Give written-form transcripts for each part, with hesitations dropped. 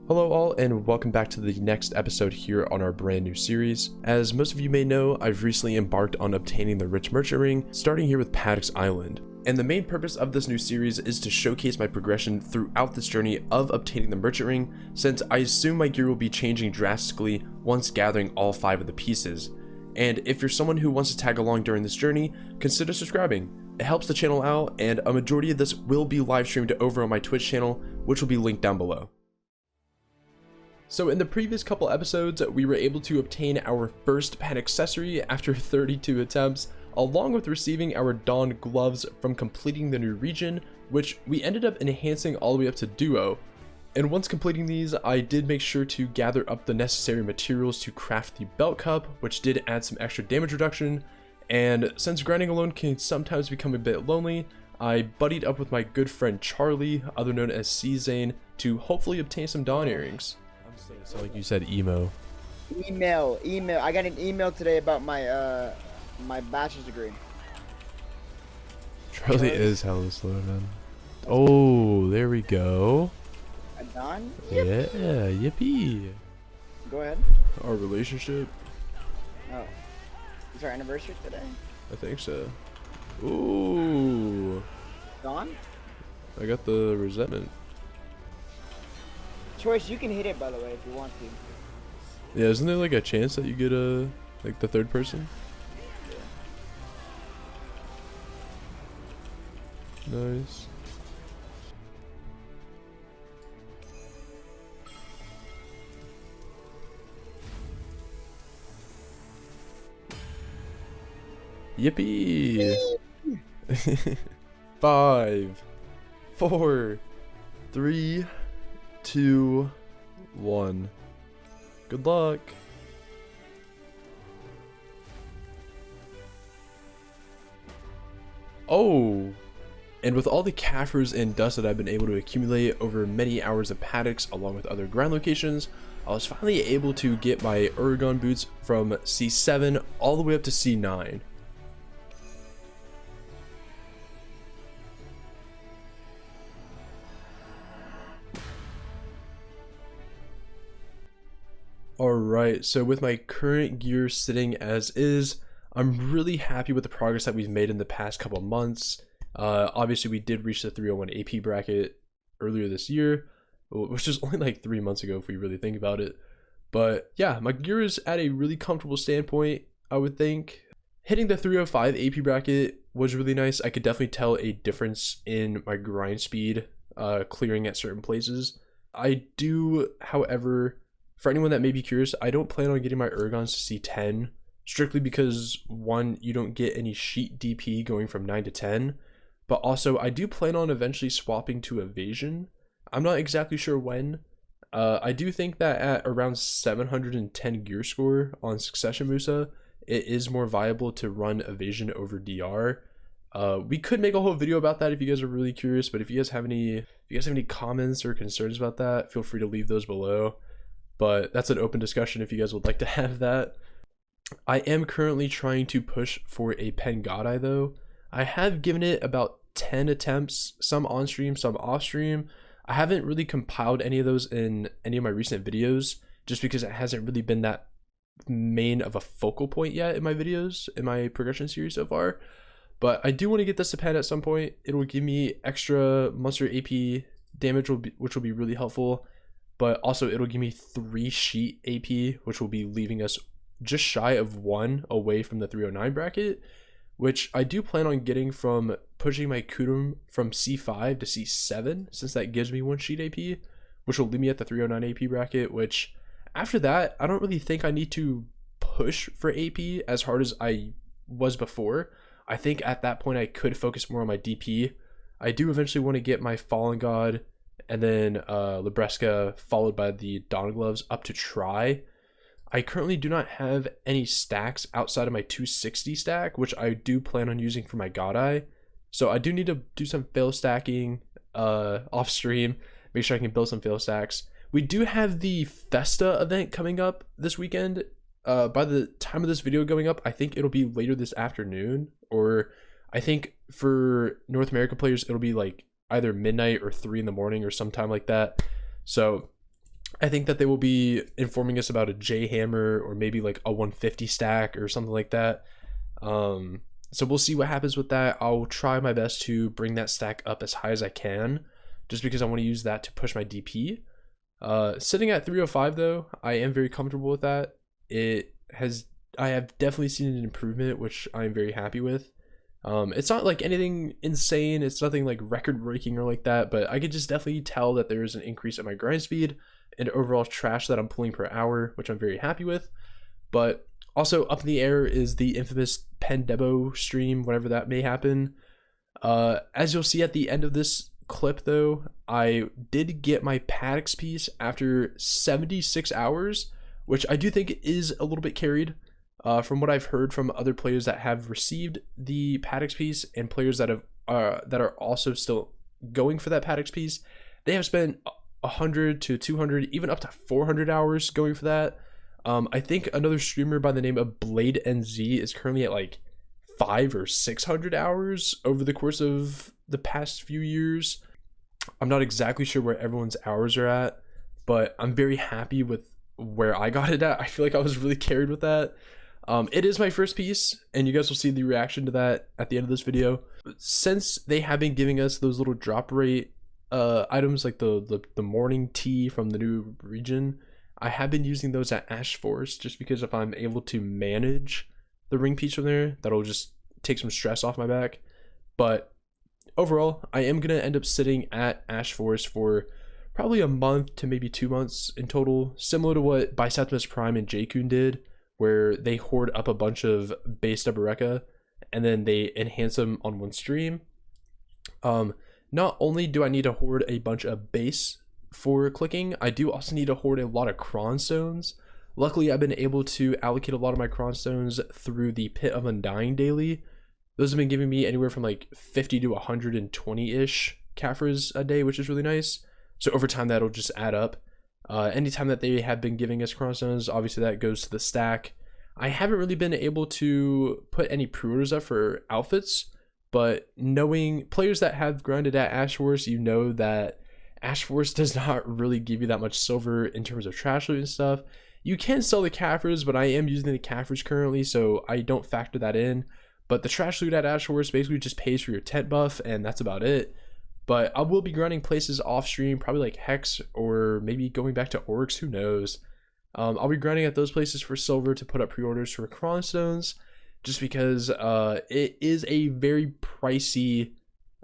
Hello all, and welcome back to the next episode here on our brand new series. As most of you may know, I've recently embarked on obtaining the Rich Merchant Ring, starting here with Paddock's Island. And the main purpose of this new series is to showcase my progression throughout this journey of obtaining the Merchant Ring, since I assume my gear will be changing drastically once gathering all 5 of the pieces. And if you're someone who wants to tag along during this journey, consider subscribing. It helps the channel out, and a majority of this will be live streamed over on my Twitch channel, which will be linked down below. So in the previous couple episodes, we were able to obtain our first pet accessory after 32 attempts, along with receiving our Dawn gloves from completing the new region, which we ended up enhancing all the way up to Duo. And once completing these, I did make sure to gather up the necessary materials to craft the belt cup, which did add some extra damage reduction. And since grinding alone can sometimes become a bit lonely, I buddied up with my good friend Charlie, other known as C-Zane, to hopefully obtain some Dawn earrings. It sounded like you said emo. Email. I got an email today about my my bachelor's degree. Charlie is hella slow, man. Oh, there we go. A Dawn? Yeah, yippee. Go ahead. Our relationship. Oh, it's our anniversary today. I think so. Ooh. Dawn? I got the resentment. Choice, you can hit it by the way if you want to. Yeah, isn't there like a chance that you get a like the third person? Yeah. Nice. Yippee! 5, 4, 3, 2, 1. Good luck. Oh, and with all the Kafirs and dust that I've been able to accumulate over many hours of paddocks along with other grind locations, I was finally able to get my Uragon boots from C7 all the way up to C9. Alright, so with my current gear sitting as is, I'm really happy with the progress that we've made in the past couple months. Obviously we did reach the 301 AP bracket earlier this year, which is only like 3 months ago if we really think about it. But yeah, my gear is at a really comfortable standpoint, I would think. Hitting the 305 AP bracket was really nice. I could definitely tell a difference in my grind speed, clearing at certain places. I do, however, for anyone that may be curious, I don't plan on getting my Urgons to C10, strictly because, one, you don't get any sheet DP going from 9 to 10, but also I do plan on eventually swapping to Evasion. I'm not exactly sure when. I do think that at around 710 gear score on Succession Musa, it is more viable to run Evasion over DR. We could make a whole video about that if you guys are really curious, but if you guys have any comments or concerns about that, feel free to leave those below. But that's an open discussion if you guys would like to have that. I am currently trying to push for a Pen Godeye though. I have given it about 10 attempts, some on stream, some off stream. I haven't really compiled any of those in any of my recent videos just because it hasn't really been that main of a focal point yet in my videos, in my progression series so far. But I do want to get this to pen at some point. It will give me extra monster AP damage, which will be really helpful. But also it'll give me 3 sheet AP, which will be leaving us just shy of 1 away from the 309 bracket, which I do plan on getting from pushing my Kudum from C5 to C7, since that gives me 1 sheet AP, which will leave me at the 309 AP bracket, which after that, I don't really think I need to push for AP as hard as I was before. I think at that point I could focus more on my DP. I do eventually want to get my Fallen God and then Libresca followed by the Dawn gloves up to try. I currently do not have any stacks outside of my 260 stack, which I do plan on using for my God Eye. So I do need to do some fail stacking off stream, make sure I can build some fail stacks. We do have the Festa event coming up this weekend. By the time of this video going up, I think it'll be later this afternoon, or I think for North America players, it'll be like either midnight or 3 in the morning or sometime like that. So I think that they will be informing us about a J hammer or maybe like a 150 stack or something like that. So we'll see what happens with that. I'll try my best to bring that stack up as high as I can, just because I want to use that to push my DP. Sitting at 305 though, I am very comfortable with that. I have definitely seen an improvement, which I'm very happy with. It's not like anything insane. It's nothing like record breaking or like that, but I could just definitely tell that there is an increase in my grind speed and overall trash that I'm pulling per hour, which I'm very happy with. But also up in the air is the infamous Pen Debo stream, whenever that may happen. As you'll see at the end of this clip though, I did get my Paddocks piece after 76 hours, which I do think is a little bit carried. From what I've heard from other players that have received the Paddocks piece and players that are also still going for that Paddocks piece, they have spent 100 to 200, even up to 400 hours going for that. I think another streamer by the name of Blade NZ is currently at like 500 or 600 hours over the course of the past few years. I'm not exactly sure where everyone's hours are at, but I'm very happy with where I got it at. I feel like I was really carried with that. It is my first piece, and you guys will see the reaction to that at the end of this video. Since they have been giving us those little drop rate items like the morning tea from the new region, I have been using those at Ash Force, just because if I'm able to manage the ring piece from there, that'll just take some stress off my back. But overall, I am going to end up sitting at Ash Force for probably a month to maybe 2 months in total, similar to what Biseptimus Prime and J-Kun did, where they hoard up a bunch of base Deboreka and then they enhance them on one stream. Not only do I need to hoard a bunch of base for clicking, I do also need to hoard a lot of Cron Stones. Luckily, I've been able to allocate a lot of my Cron Stones through the Pit of Undying daily. Those have been giving me anywhere from like 50 to 120-ish Caphras a day, which is really nice. So over time, that'll just add up. Anytime that they have been giving us Cron Stones, obviously that goes to the stack. I haven't really been able to put any pre-orders up for outfits, but knowing players that have grinded at Ash Force, you know that Ash Force does not really give you that much silver in terms of trash loot and stuff. You can sell the Caphras, but I am using the Caphras currently, so I don't factor that in. But the trash loot at Ash Force basically just pays for your tent buff, and that's about it. But I will be grinding places off stream, probably like Hex or maybe going back to Oryx, who knows. I'll be grinding at those places for silver to put up pre-orders for Cron Stones, just because it is a very pricey,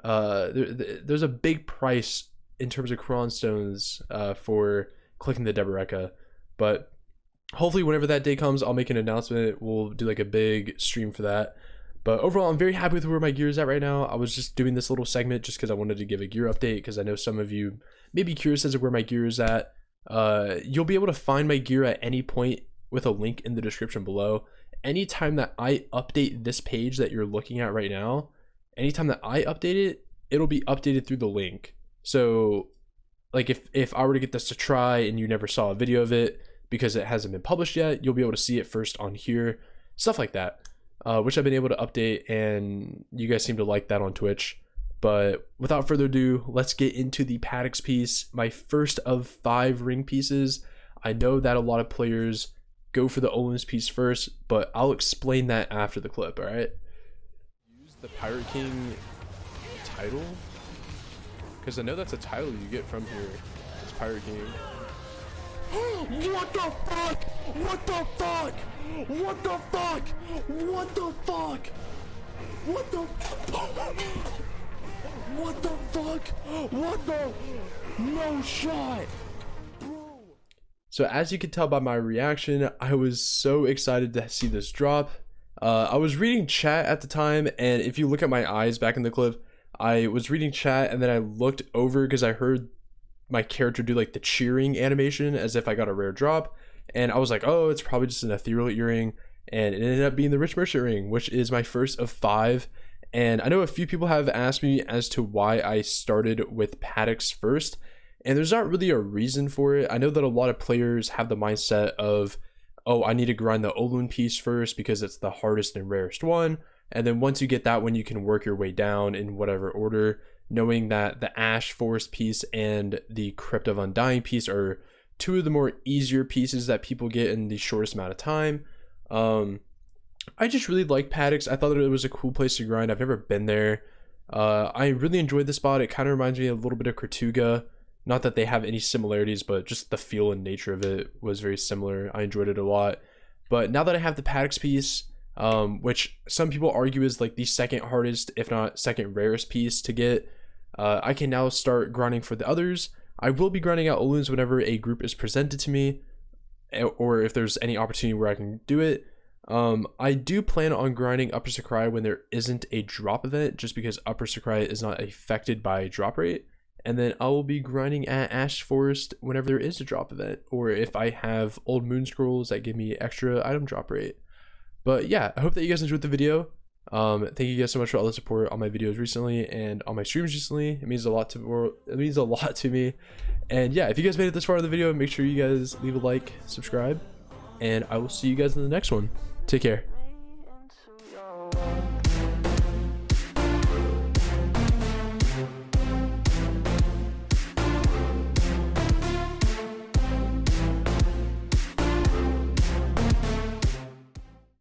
there's a big price in terms of Cron Stones for clicking the Deboreka. But hopefully whenever that day comes, I'll make an announcement. We'll do like a big stream for that. But overall, I'm very happy with where my gear is at right now. I was just doing this little segment just because I wanted to give a gear update, because I know some of you may be curious as to where my gear is at. You'll be able to find my gear at any point with a link in the description below. Anytime that I update this page that you're looking at right now, anytime that I update it, it'll be updated through the link. So like if I were to get this to try and you never saw a video of it because it hasn't been published yet, you'll be able to see it first on here, stuff like that. Which I've been able to update, and you guys seem to like that on Twitch. But without further ado, let's get into the Paddocks piece, my first of 5 ring pieces. I know that a lot of players go for the Olin's piece first, but I'll explain that after the clip, alright? Use the Pirate King title? Because I know that's a title you get from here. It's Pirate King. What the fuck? What the fuck? What the fuck? What the fuck? What the What the fuck? What the No shot, bro. So as you can tell by my reaction, I was so excited to see this drop. I was reading chat at the time, and if you look at my eyes back in the clip, I was reading chat and then I looked over because I heard my character do like the cheering animation as if I got a rare drop, and I was like, oh, it's probably just an ethereal earring, and it ended up being the Rich Merchant ring, which is my first of 5. And I know a few people have asked me as to why I started with Paddocks first, and there's not really a reason for it. I know that a lot of players have the mindset of, oh, I need to grind the Olun piece first because it's the hardest and rarest one, and then once you get that one, you can work your way down in whatever order, knowing that the Ash Forest piece and the Crypt of Undying piece are two of the more easier pieces that people get in the shortest amount of time. I just really like Paddocks. I thought that it was a cool place to grind. I've never been there. I really enjoyed the spot. It kind of reminds me a little bit of Tortuga. Not that they have any similarities, but just the feel and nature of it was very similar. I enjoyed it a lot. But now that I have the Paddocks piece, which some people argue is like the second hardest, if not second rarest piece to get, I can now start grinding for the others. I will be grinding out Oloons whenever a group is presented to me, or if there's any opportunity where I can do it. I do plan on grinding Upper Sakurai when there isn't a drop event, just because Upper Sakurai is not affected by drop rate. And then I will be grinding at Ash Forest whenever there is a drop event, or if I have old moon scrolls that give me extra item drop rate. But yeah, I hope that you guys enjoyed the video. Thank you guys so much for all the support on my videos recently and on my streams recently. It means a lot to me. And yeah, if you guys made it this far in the video, make sure you guys leave a like, subscribe, and I will see you guys in the next one. Take care.